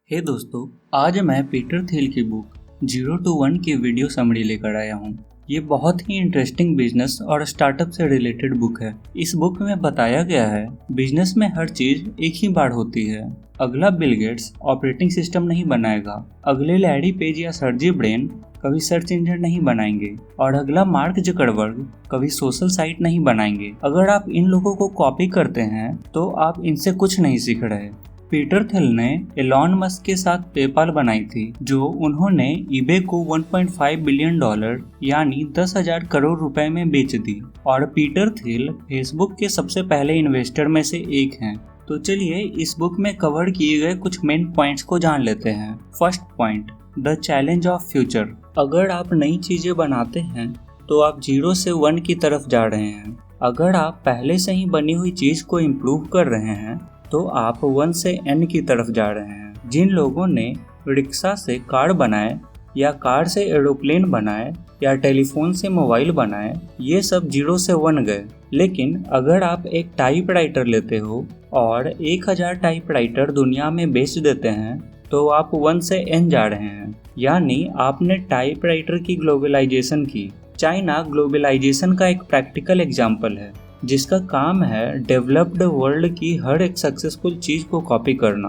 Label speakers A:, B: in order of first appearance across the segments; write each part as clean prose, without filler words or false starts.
A: हे दोस्तों, आज मैं पीटर थिल की बुक 0 to 1 की वीडियो समरी लेकर आया हूँ। ये बहुत ही इंटरेस्टिंग बिजनेस और स्टार्टअप से रिलेटेड बुक है। इस बुक में बताया गया है बिजनेस में हर चीज एक ही बार होती है। अगला बिल गेट्स ऑपरेटिंग सिस्टम नहीं बनाएगा, अगले लैरी पेज या सर्जी ब्रेन कभी सर्च इंजन नहीं बनाएंगे और अगला मार्क जकरबर्ग कभी सोशल साइट नहीं बनाएंगे। अगर आप इन लोगों को कॉपी करते हैं तो आप इनसे कुछ नहीं सीख रहे। पीटर थिल ने एलॉन मस्क के साथ पेपाल बनाई थी, जो उन्होंने ईबे को $1.5 बिलियन यानी 10,000 करोड़ रुपए में बेच दी। और पीटर थिल फेसबुक के सबसे पहले इन्वेस्टर में से एक हैं। तो चलिए इस बुक में कवर किए गए कुछ मेन पॉइंट्स को जान लेते हैं। First point, the challenge of future. अगर आप नई चीजें बनाते हैं तो आप 0 से 1 की तरफ जा रहे हैं। अगर आप पहले से ही बनी हुई चीज को इम्प्रूव कर रहे हैं तो आप 1 से n की तरफ जा रहे हैं। जिन लोगों ने रिक्शा से कार बनाए या कार से एरोप्लेन बनाए या टेलीफोन से मोबाइल बनाए, ये सब 0 से 1 गए। लेकिन अगर आप एक टाइपराइटर लेते हो और 1000 टाइपराइटर दुनिया में बेच देते हैं तो आप 1 से n जा रहे हैं। यानी आपने टाइपराइटर की ग्लोबलाइजेशन की। चाइना ग्लोबलाइजेशन का एक प्रैक्टिकल एग्जाम्पल है, जिसका काम है डेवलप्ड वर्ल्ड की हर एक सक्सेसफुल चीज को कॉपी करना।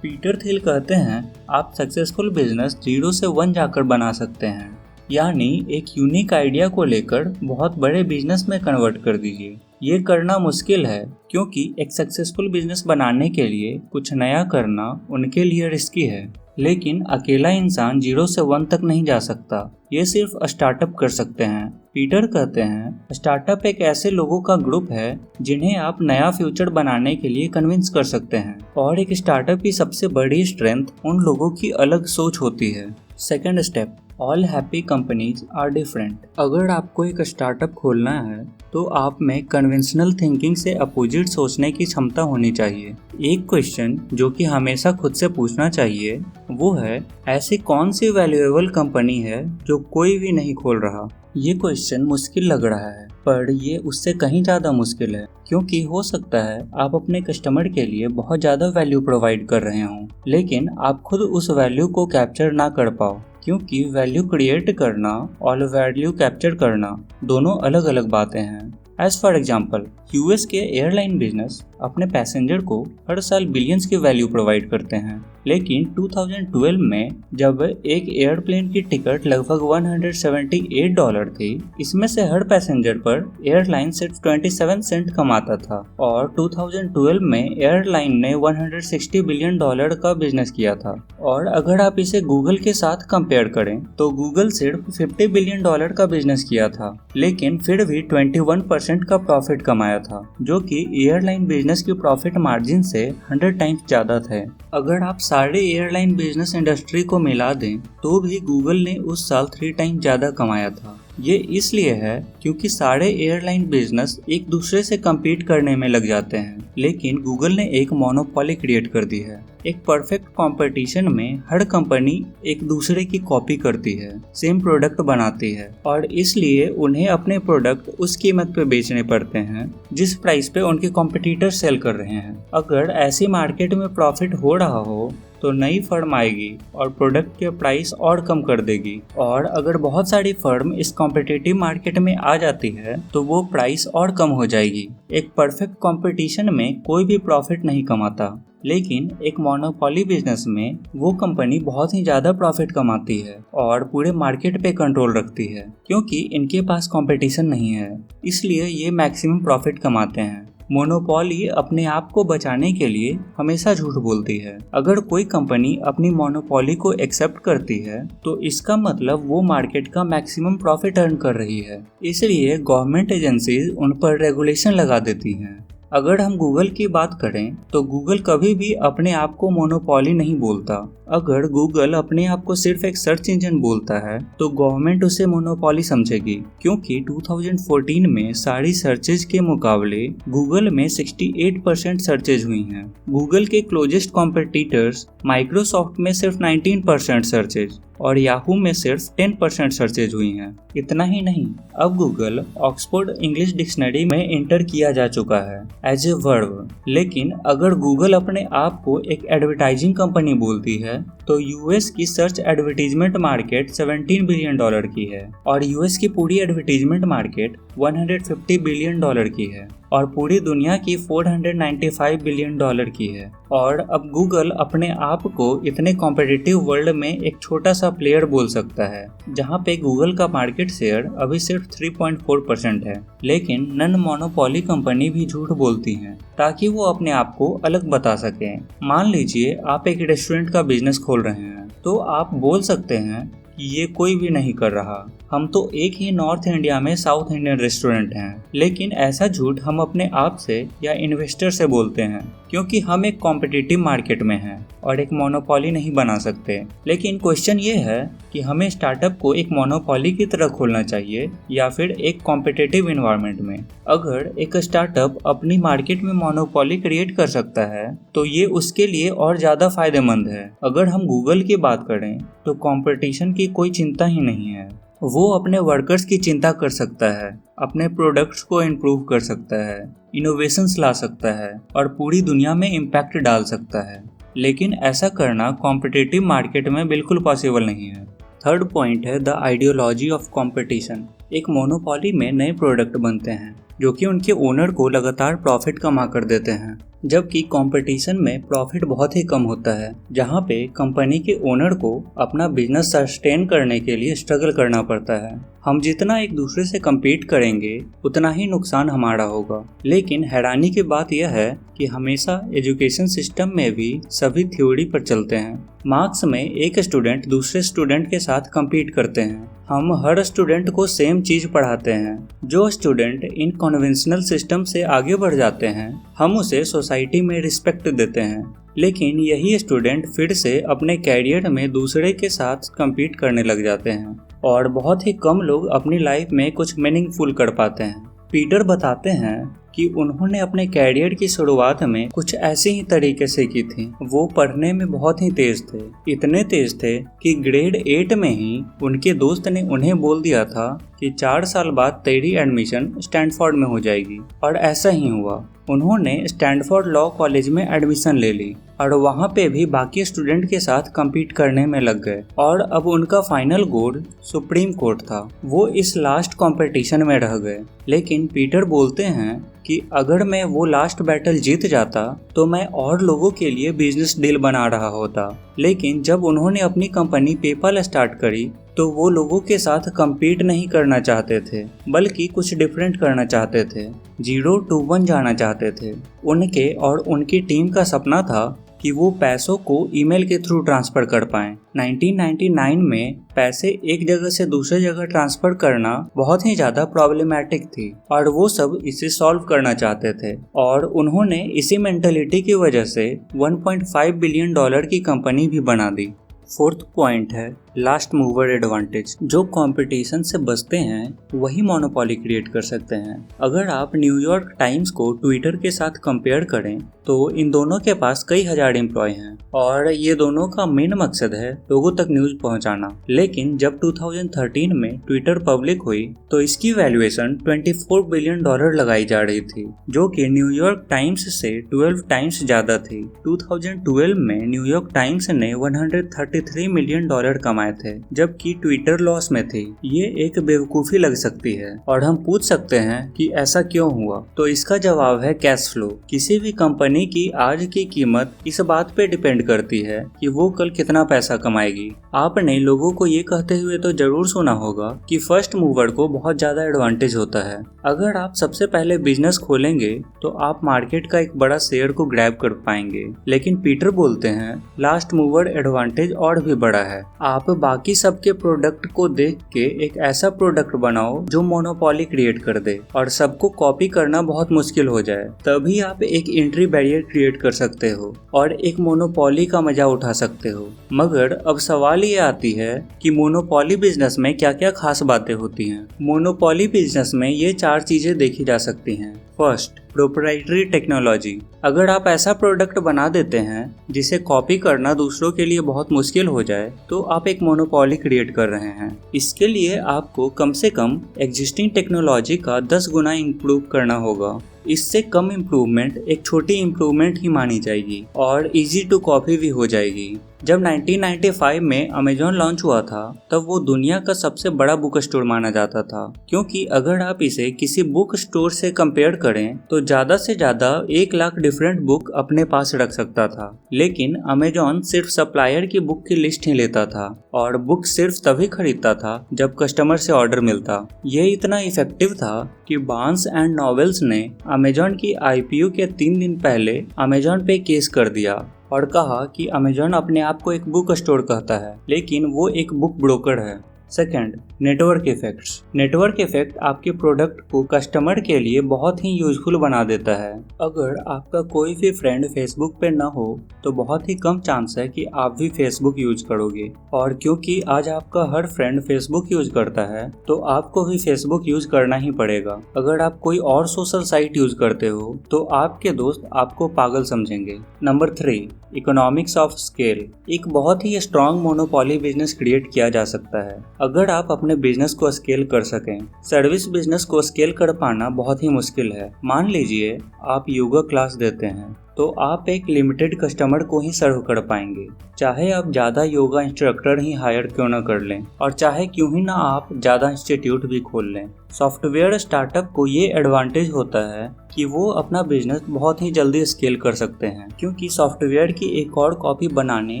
A: पीटर थिल कहते हैं आप सक्सेसफुल बिजनेस 0 से 1 जाकर बना सकते हैं, यानी एक यूनिक आइडिया को लेकर बहुत बड़े बिजनेस में कन्वर्ट कर दीजिए। ये करना मुश्किल है क्योंकि एक सक्सेसफुल बिजनेस बनाने के लिए कुछ नया करना उनके लिए रिस्की है। लेकिन अकेला इंसान 0 से 1 तक नहीं जा सकता, ये सिर्फ स्टार्टअप कर सकते हैं। पीटर कहते हैं स्टार्टअप एक ऐसे लोगों का ग्रुप है जिन्हें आप नया फ्यूचर बनाने के लिए कन्विंस कर सकते हैं। और एक स्टार्टअप की सबसे बड़ी स्ट्रेंथ उन लोगों की अलग सोच होती है। Second step, all happy companies are different. अगर आपको एक स्टार्टअप खोलना है तो आप में कन्वेंशनल थिंकिंग से अपोजिट सोचने की क्षमता होनी चाहिए। एक क्वेश्चन जो कि हमेशा खुद से पूछना चाहिए वो है, ऐसी कौन सी वैल्यूएबल कंपनी है जो कोई भी नहीं खोल रहा। ये क्वेश्चन मुश्किल लग रहा है, पर ये उससे कहीं ज़्यादा मुश्किल है, क्योंकि हो सकता है आप अपने कस्टमर के लिए बहुत ज़्यादा वैल्यू प्रोवाइड कर रहे हों, लेकिन आप खुद उस वैल्यू को कैप्चर ना कर पाओ। क्योंकि वैल्यू क्रिएट करना और वैल्यू कैप्चर करना दोनों अलग अलग बातें हैं। एज फॉर एग्जाम्पल, यूएस के एयरलाइन बिजनेस अपने पैसेंजर को हर साल बिलियंस की वैल्यू प्रोवाइड करते हैं, लेकिन 2012 में जब एक एयरप्लेन की टिकट लगभग $178 थी, इसमें से हर पैसेंजर पर एयरलाइन सिर्फ 27 सेंट कमाता था। और 2012 में एयरलाइन ने $160 बिलियन का बिजनेस किया था। और अगर आप इसे गूगल के साथ कंपेयर करें तो गूगल सिर्फ $50 बिलियन का बिजनेस किया था, लेकिन फिर भी 21% का प्रॉफिट कमाया था, जो कि एयरलाइन बिजनेस की प्रॉफिट मार्जिन से 100 टाइम्स ज़्यादा थे। अगर आप सारे एयरलाइन बिजनेस इंडस्ट्री को मिला दें तो भी गूगल ने उस साल 3 टाइम्स ज़्यादा कमाया था। ये इसलिए है क्योंकि सारे एयरलाइन बिजनेस एक दूसरे से compete करने में लग जाते हैं, लेकिन गूगल ने एक मोनोपोली क्रिएट कर दी है। एक परफेक्ट कंपटीशन में हर कंपनी एक दूसरे की कॉपी करती है, सेम प्रोडक्ट बनाती है, और इसलिए उन्हें अपने प्रोडक्ट उस कीमत पे बेचने पड़ते हैं जिस प्राइस पे उनके कॉम्पिटिटर सेल कर रहे हैं। अगर ऐसी मार्केट में प्रॉफिट हो रहा हो तो नई फर्म आएगी और प्रोडक्ट के प्राइस और कम कर देगी, और अगर बहुत सारी फर्म इस कॉम्पिटिटिव मार्केट में आ जाती है तो वो प्राइस और कम हो जाएगी। एक परफेक्ट कंपटीशन में कोई भी प्रॉफिट नहीं कमाता, लेकिन एक मोनोपोली बिजनेस में वो कंपनी बहुत ही ज़्यादा प्रॉफिट कमाती है और पूरे मार्केट पे कंट्रोल रखती है, क्योंकि इनके पास कंपटीशन नहीं है, इसलिए ये मैक्सिमम प्रॉफिट कमाते हैं। मोनोपोली अपने आप को बचाने के लिए हमेशा झूठ बोलती है। अगर कोई कंपनी अपनी मोनोपोली को एक्सेप्ट करती है तो इसका मतलब वो मार्केट का मैक्सिमम प्रॉफिट अर्न कर रही है, इसलिए गवर्नमेंट एजेंसीज उन पर रेगुलेशन लगा देती हैं। अगर हम गूगल की बात करें तो गूगल कभी भी अपने आप को मोनोपोली नहीं बोलता। अगर गूगल अपने आप को सिर्फ एक सर्च इंजन बोलता है तो गवर्नमेंट उसे मोनोपोली समझेगी, क्योंकि 2014 में सारी सर्चेज के मुकाबले गूगल में 68% सर्चेज हुई हैं। गूगल के क्लोजेस्ट कॉम्पिटिटर्स माइक्रोसॉफ्ट में सिर्फ 19% सर्चेज और याहू में सिर्फ 10% सर्चेज हुई हैं। इतना ही नहीं, अब गूगल ऑक्सफोर्ड इंग्लिश डिक्शनरी में इंटर किया जा चुका है एज ए वर्ब। लेकिन अगर गूगल अपने आप को एक एडवर्टाइजिंग कंपनी बोलती है तो यूएस की सर्च एडवर्टीजमेंट मार्केट $17 बिलियन की है और यूएस की पूरी एडवर्टीजमेंट मार्केट $150 बिलियन की है और पूरी दुनिया की $495 बिलियन की है। और अब गूगल अपने आप को इतने कॉम्पिटिटिव वर्ल्ड में एक छोटा सा प्लेयर बोल सकता है, जहां पे गूगल का मार्केट शेयर अभी सिर्फ 3.4% है। लेकिन नन मोनोपोली कंपनी भी झूठ बोलती हैं ताकि वो अपने आप को अलग बता सकें। मान लीजिए आप एक रेस्टोरेंट का बिजनेस खोल रहे हैं, तो आप बोल सकते हैं कि ये कोई भी नहीं कर रहा, हम तो एक ही नॉर्थ इंडिया में साउथ इंडियन रेस्टोरेंट हैं। लेकिन ऐसा झूठ हम अपने आप से या इन्वेस्टर से बोलते हैं, क्योंकि हम एक कॉम्पिटिटिव मार्केट में हैं और एक मोनोपोली नहीं बना सकते। लेकिन क्वेश्चन ये है कि हमें स्टार्टअप को एक मोनोपोली की तरह खोलना चाहिए या फिर एक कॉम्पिटिटिव इन्वायरमेंट में। अगर एक स्टार्टअप अपनी मार्केट में मोनोपोली क्रिएट कर सकता है तो ये उसके लिए और ज़्यादा फायदेमंद है। अगर हम गूगल की बात करें तो कंपटीशन की कोई चिंता ही नहीं है। वो अपने वर्कर्स की चिंता कर सकता है, अपने प्रोडक्ट्स को इम्प्रूव कर सकता है, इनोवेशंस ला सकता है और पूरी दुनिया में इम्पैक्ट डाल सकता है। लेकिन ऐसा करना कॉम्पिटिटिव मार्केट में बिल्कुल पॉसिबल नहीं है। थर्ड पॉइंट है द आइडियोलॉजी ऑफ कंपटीशन। एक मोनोपोली में नए प्रोडक्ट बनते हैं जो कि उनके ओनर को लगातार प्रॉफिट कमा कर देते हैं, जबकि कंपटीशन में प्रॉफिट बहुत ही कम होता है, जहां पे कंपनी के ओनर को अपना बिजनेस सस्टेन करने के लिए स्ट्रगल करना पड़ता है। हम जितना एक दूसरे से कम्पीट करेंगे उतना ही नुकसान हमारा होगा। लेकिन हैरानी की बात यह है कि हमेशा एजुकेशन सिस्टम में भी सभी थ्योरी पर चलते हैं। मार्क्स में एक स्टूडेंट दूसरे स्टूडेंट के साथ कम्पीट करते हैं। हम हर स्टूडेंट को सेम चीज़ पढ़ाते हैं। जो स्टूडेंट इन कन्वेंशनल सिस्टम से आगे बढ़ जाते हैं हम उसे सोसाइटी में रिस्पेक्ट देते हैं। लेकिन यही स्टूडेंट फिर से अपने कैरियर में दूसरे के साथ कम्पीट करने लग जाते हैं और बहुत ही कम लोग अपनी लाइफ में कुछ मीनिंगफुल कर पाते हैं। पीटर बताते हैं कि उन्होंने अपने कैरियर की शुरुआत में कुछ ऐसे ही तरीके से की थी। वो पढ़ने में बहुत ही तेज थे, इतने तेज थे कि ग्रेड 8 में ही उनके दोस्त ने उन्हें बोल दिया था कि 4 साल बाद तेरी एडमिशन स्टैनफोर्ड में हो जाएगी। और ऐसा ही हुआ। उन्होंने स्टैनफोर्ड लॉ कॉलेज में एडमिशन ले ली और वहाँ पे भी बाकी स्टूडेंट के साथ कम्पीट करने में लग गए और अब उनका फाइनल गोल सुप्रीम कोर्ट था। वो इस लास्ट कंपटीशन में रह गए। लेकिन पीटर बोलते हैं कि अगर मैं वो लास्ट बैटल जीत जाता तो मैं और लोगों के लिए बिजनेस डील बना रहा होता। लेकिन जब उन्होंने अपनी कंपनी पेपल स्टार्ट करी तो वो लोगों के साथ कम्पीट नहीं करना चाहते थे, बल्कि कुछ डिफरेंट करना चाहते थे, 0 to 1 जाना चाहते थे। उनके और उनकी टीम का सपना था कि वो पैसों को ईमेल के थ्रू ट्रांसफ़र कर पाएं। 1999 में पैसे एक जगह से दूसरे जगह ट्रांसफ़र करना बहुत ही ज़्यादा प्रॉब्लमैटिक थी और वो सब इसे सॉल्व करना चाहते थे और उन्होंने इसी मेंटलिटी की वजह से $1.5 बिलियन की कंपनी भी बना दी। फोर्थ पॉइंट है लास्ट मूवर एडवांटेज। जो कंपटीशन से बचते हैं वही मोनोपोली क्रिएट कर सकते हैं। अगर आप न्यूयॉर्क टाइम्स को ट्विटर के साथ कंपेयर करें तो इन दोनों के पास कई हजार एम्प्लॉय हैं और ये दोनों का मेन मकसद है लोगों तक न्यूज़ पहुंचाना। लेकिन जब 2013 में ट्विटर पब्लिक हुई तो इसकी वैल्यूएशन $24 बिलियन लगाई जा रही थी, जो कि न्यूयॉर्क टाइम्स से 12 टाइम्स ज़्यादा थी। 2012 में न्यूयॉर्क टाइम्स ने $133 मिलियन कमाए थे, जबकि ट्विटर लॉस में थी। ये एक बेवकूफ़ी लग सकती है और हम पूछ सकते हैं कि ऐसा क्यों हुआ। तो इसका जवाब है कैश फ्लो। किसी भी कंपनी की आज की कीमत इस बात पे डिपेंड करती है कि वो कल कितना पैसा कमाएगी। आपने लोगों को ये कहते हुए तो जरूर सुना होगा कि फर्स्ट मूवर को बहुत ज़्यादा एडवांटेज होता है। अगर आप सबसे पहले बिजनेस खोलेंगे तो आप मार्केट का एक बड़ा शेयर को ग्रैब कर पाएंगे। लेकिन पीटर बोलते हैं लास्ट मूवर एडवांटेज और भी बड़ा है। आप बाकी सबके प्रोडक्ट को देख के एक ऐसा प्रोडक्ट बनाओ जो मोनोपोली क्रिएट कर दे और सबको कॉपी करना बहुत मुश्किल हो जाए। तभी आप एक एंट्री बैरियर क्रिएट कर सकते हो और एक मोनोपोली का मजा उठा सकते हो। मगर अब सवाल ये आती है कि मोनोपोली बिजनेस में क्या क्या खास बातें होती हैं। मोनोपोली बिजनेस में ये 4 चीजें देखी जा सकती हैं। First, proprietary technology. अगर आप ऐसा प्रोडक्ट बना देते हैं जिसे कॉपी करना दूसरों के लिए बहुत मुश्किल हो जाए तो आप एक मोनोपोली क्रिएट कर रहे हैं। इसके लिए आपको कम से कम एग्जिस्टिंग टेक्नोलॉजी का 10 गुना इम्प्रूव करना होगा। इससे कम इम्प्रूवमेंट एक छोटी इम्प्रूवमेंट ही मानी जाएगी और इजी टू कॉपी भी हो जाएगी। जब 1995 में अमेजॉन लॉन्च हुआ था तब वो दुनिया का सबसे बड़ा बुक स्टोर माना जाता था, क्योंकि अगर आप इसे किसी बुक स्टोर से कंपेयर करें तो ज़्यादा से ज़्यादा 1 लाख डिफरेंट बुक अपने पास रख सकता था। लेकिन अमेजॉन सिर्फ सप्लायर की बुक की लिस्ट ही लेता था और बुक सिर्फ तभी खरीदता था जब कस्टमर से ऑर्डर मिलता। ये इतना इफेक्टिव था कि बार्न्स एंड नॉवेल्स ने अमेजॉन की IPO के 3 दिन पहले अमेजॉन पे केस कर दिया और कहा कि अमेजॉन अपने आप को एक बुक स्टोर कहता है लेकिन वो एक बुक ब्रोकर है। Second, network effects. Network effect आपके प्रोडक्ट को कस्टमर के लिए बहुत ही यूजफुल बना देता है। अगर आपका कोई भी फ्रेंड फेसबुक पे ना हो तो बहुत ही कम चांस है कि आप भी फेसबुक यूज करोगे, और क्योंकि आज आपका हर फ्रेंड फेसबुक यूज करता है तो आपको भी फेसबुक यूज करना ही पड़ेगा। अगर आप कोई और सोशल साइट यूज करते हो तो आपके दोस्त आपको पागल समझेंगे। Number 3, economics of scale. एक बहुत ही स्ट्रॉन्ग मोनोपोली बिजनेस क्रिएट किया जा सकता है अगर आप अपने बिजनेस को स्केल कर सकें। सर्विस बिजनेस को स्केल कर पाना बहुत ही मुश्किल है। मान लीजिए आप योगा क्लास देते हैं तो आप एक लिमिटेड कस्टमर को ही सर्व कर पाएंगे, चाहे आप ज़्यादा योगा इंस्ट्रक्टर ही हायर क्यों ना कर लें और चाहे क्यों ही ना आप ज़्यादा इंस्टीट्यूट भी खोल लें। सॉफ्टवेयर स्टार्टअप को ये एडवांटेज होता है कि वो अपना बिजनेस बहुत ही जल्दी स्केल कर सकते हैं, क्योंकि सॉफ्टवेयर की एक और कॉपी बनाने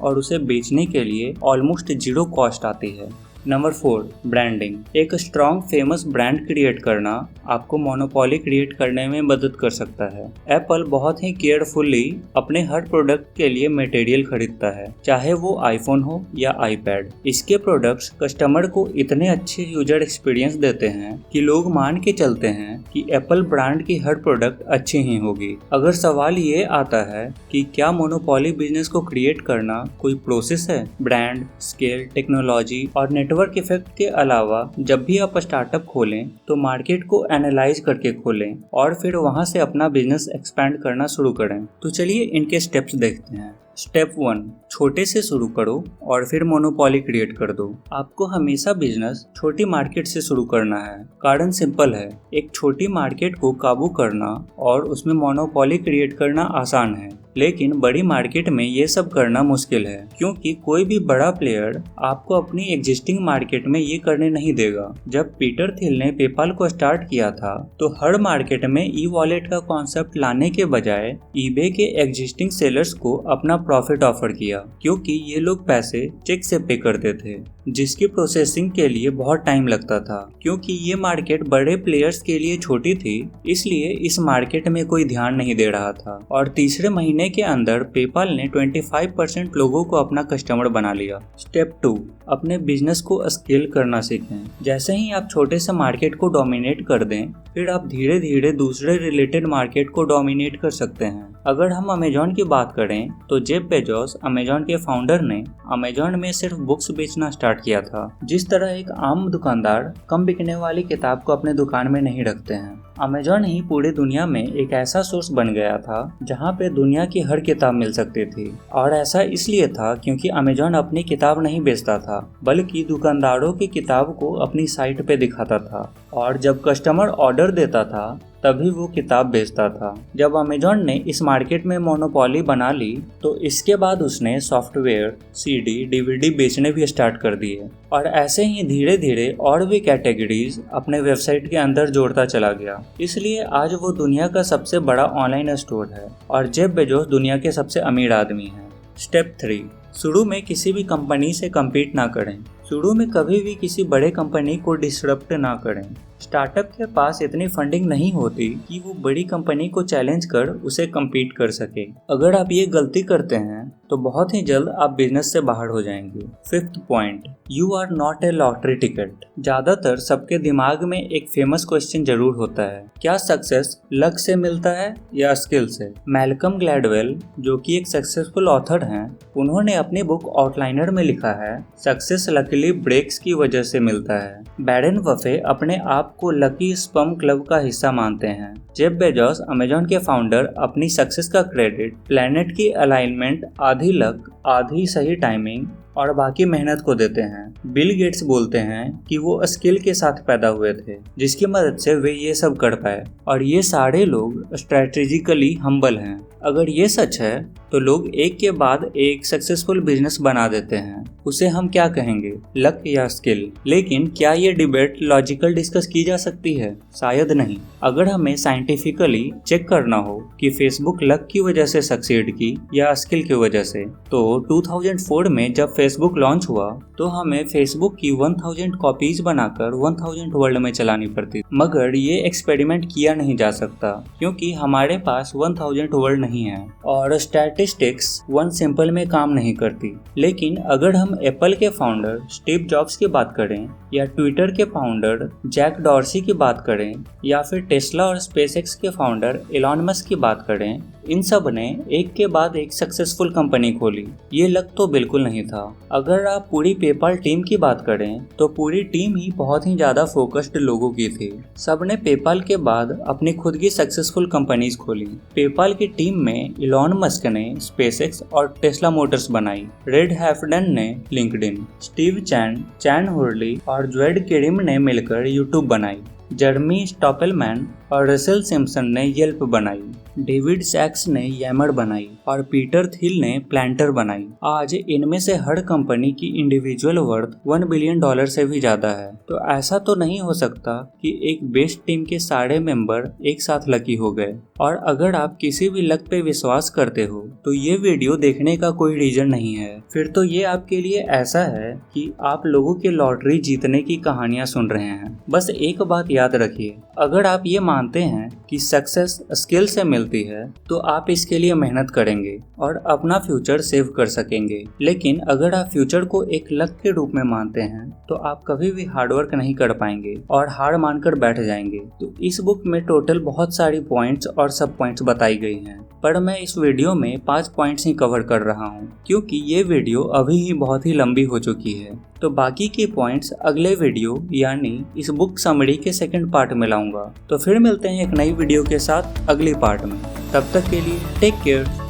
A: और उसे बेचने के लिए ऑलमोस्ट 0 कॉस्ट आती है। Number 4, branding. एक स्ट्रॉन्ग फेमस ब्रांड क्रिएट करना आपको मोनोपोली क्रिएट करने में मदद कर सकता है। एप्पल बहुत ही केयरफुली अपने हर प्रोडक्ट के लिए मटेरियल खरीदता है, चाहे वो आईफोन हो या आईपैड। इसके प्रोडक्ट्स कस्टमर को इतने अच्छे यूजर एक्सपीरियंस देते हैं कि लोग मान के चलते हैं कि एप्पल ब्रांड की हर प्रोडक्ट अच्छी ही होगी। अगर सवाल ये आता है कि क्या मोनोपोली बिजनेस को क्रिएट करना कोई प्रोसेस है? ब्रांड, स्केल, टेक्नोलॉजी और नेटवर्क इफेक्ट के अलावा जब भी आप स्टार्टअप खोलें तो मार्केट को एनालाइज करके खोलें और फिर वहां से अपना बिजनेस एक्सपैंड करना शुरू करें। तो चलिए इनके स्टेप्स देखते हैं। स्टेप 1, छोटे से शुरू करो और फिर मोनोपोली क्रिएट कर दो। आपको हमेशा बिजनेस छोटी मार्केट से शुरू करना है। कारण सिंपल है, एक छोटी मार्केट को काबू करना और उसमें मोनोपोली क्रिएट करना आसान है, लेकिन बड़ी मार्केट में ये सब करना मुश्किल है, क्योंकि कोई भी बड़ा प्लेयर आपको अपनी एग्जिस्टिंग मार्केट में ये करने नहीं देगा। जब पीटर थिल ने पेपाल को स्टार्ट किया था तो हर मार्केट में ई वॉलेट का कॉन्सेप्ट लाने के बजाय ईबे के एग्जिस्टिंग सेलर्स को अपना प्रॉफिट ऑफर किया, क्योंकि ये लोग पैसे चेक से पे करते थे, जिसकी प्रोसेसिंग के लिए बहुत टाइम लगता था। क्योंकि ये मार्केट बड़े प्लेयर्स के लिए छोटी थी, इसलिए इस मार्केट में कोई ध्यान नहीं दे रहा था और तीसरे महीने के अंदर पेपाल ने 25% लोगों को अपना कस्टमर बना लिया। स्टेप 2, अपने बिजनेस को स्केल करना सीखें। जैसे ही आप छोटे से मार्केट को डोमिनेट कर दें, फिर आप धीरे धीरे दूसरे रिलेटेड मार्केट को डोमिनेट कर सकते हैं। अगर हम अमेजॉन की बात करें तो जेफ बेजोस, अमेजॉन के फाउंडर, ने अमेजॉन में सिर्फ बुक्स बेचना स्टार्ट किया था। जिस तरह एक आम दुकानदार कम बिकने वाली किताब को अपने दुकान में नहीं रखते हैं, अमेजॉन ही पूरी दुनिया में एक ऐसा सोर्स बन गया था जहां पे दुनिया की हर किताब मिल सकती थी। और ऐसा इसलिए था क्योंकि अमेजॉन अपनी किताब नहीं बेचता था, बल्कि दुकानदारों की किताब को अपनी साइट पे दिखाता था और जब कस्टमर ऑर्डर देता था तभी वो किताब बेचता था। जब अमेजॉन ने इस मार्केट में मोनोपोली बना ली तो इसके बाद उसने सॉफ्टवेयर, CD, DVD बेचने भी स्टार्ट कर दिए और ऐसे ही धीरे धीरे और भी कैटेगरीज अपने वेबसाइट के अंदर जोड़ता चला गया। इसलिए आज वो दुनिया का सबसे बड़ा ऑनलाइन स्टोर है और जेफ बेजोस दुनिया के सबसे अमीर आदमी हैं। स्टेप 3, शुरू में किसी भी कंपनी से कम्पीट ना करें। शुरू में कभी भी किसी बड़े कंपनी को डिसरप्ट ना करें। स्टार्टअप के पास इतनी फंडिंग नहीं होती कि वो बड़ी कंपनी को चैलेंज कर उसे कम्पीट कर सके। अगर आप ये गलती करते हैं तो बहुत ही जल्द आप बिजनेस से बाहर हो जाएंगे। 5th point, you are not a lottery ticket. ज्यादातर सबके दिमाग में एक फेमस क्वेश्चन जरूर होता है, क्या सक्सेस लक से मिलता है या स्किल से? मैल्कम ग्लैडवेल, जो कि एक सक्सेसफुल ऑथर हैं, उन्होंने अपनी बुक आउटलाइनर में लिखा है, सक्सेस लकीली ब्रेक्स की वजह से मिलता है। बैरन बफे अपने आप को लकी स्पम क्लब का हिस्सा मानते हैं। जेफ बेजोस अमेजॉन के फाउंडर अपनी सक्सेस का क्रेडिट प्लेनेट की अलाइनमेंट, आधी लक, आधी सही टाइमिंग और बाकी मेहनत को देते हैं। बिल गेट्स बोलते हैं कि वो स्किल के साथ पैदा हुए थे जिसकी मदद से वे ये सब कर पाए, और ये सारे लोग स्ट्रेटेजिकली हम्बल हैं। अगर ये सच है तो लोग एक के बाद एक सक्सेसफुल बिजनेस बना देते हैं। उसे हम क्या कहेंगे, लक या स्किल? लेकिन क्या ये डिबेट लॉजिकल डिस्कस की जा सकती है? शायद नहीं। अगर हमें साइंटिफिकली चेक करना हो कि फेसबुक लक की वजह से सक्सीड की या स्किल की वजह से, तो 2004 में जब फेसबुक लॉन्च हुआ तो हमें फेसबुक की 1000 कॉपीज बनाकर 1000 वर्ल्ड में चलानी पड़ती। मगर ये एक्सपेरिमेंट किया नहीं जा सकता क्योंकि हमारे पास 1000 वर्ल्ड नहीं है और स्टैटिस्टिक्स वन सिंपल में काम नहीं करती। लेकिन अगर हम एप्पल के फाउंडर स्टीव जॉब्स की बात करें या ट्विटर के फाउंडर जैक डॉर्सी की बात करें या फिर टेस्ला और स्पेसएक्स के फाउंडर एलॉन मस्क की बात करें, इन सब ने एक के बाद एक सक्सेसफुल कंपनी खोली। ये लक तो बिल्कुल नहीं था। अगर आप पूरी पेपाल टीम की बात करें तो पूरी टीम ही बहुत ही ज्यादा फोकस्ड लोगों की थी। सबने पेपाल के बाद अपनी खुद की सक्सेसफुल कंपनीज खोली। पेपाल की टीम में एलॉन मस्क ने स्पेसएक्स और टेस्ला मोटर्स बनाई। रेड हैफडन ने लिंक्डइन, स्टीव चैन हुर्ली और ज्वेड केरिम ने मिलकर यूट्यूब बनाई। जर्मी स्टॉपेलमैन और रसेल सिम्पसन ने येल्प बनाई। डेविड सैक्स ने यैमर बनाई और पीटर थिल ने प्लांटर बनाई। आज इनमें से हर कंपनी की इंडिविजुअल वर्थ $1 बिलियन से भी ज्यादा है। तो ऐसा तो नहीं हो सकता कि एक बेस्ट टीम के सारे मेंबर एक साथ लकी हो गए। और अगर आप किसी भी लक पे विश्वास करते हो तो ये वीडियो देखने का कोई रीजन नहीं है। फिर तो ये आपके लिए ऐसा है कि आप लोगों के लॉटरी जीतने की कहानियां सुन रहे हैं। बस एक बात याद रखिए, अगर आप ये मानते हैं कि सक्सेस स्किल से मिलती है तो आप इसके लिए मेहनत करेंगे और अपना फ्यूचर सेव कर सकेंगे। लेकिन अगर आप फ्यूचर को एक लक के रूप में मानते हैं तो आप कभी भी हार्डवर्क नहीं कर पाएंगे और हार मानकर बैठ जाएंगे। तो इस बुक में टोटल बहुत सारी पॉइंट्स और सब पॉइंट्स बताई गई हैं, पर मैं इस वीडियो में 5 पॉइंट्स ही कवर कर रहा हूँ क्योंकि ये वीडियो अभी ही बहुत ही लंबी हो चुकी है। तो बाकी के पॉइंट्स अगले वीडियो यानी इस बुक समरी के सेकंड पार्ट में लाऊंगा। तो फिर मिलते हैं एक नई वीडियो के साथ अगली पार्ट में। तब तक के लिए टेक केयर।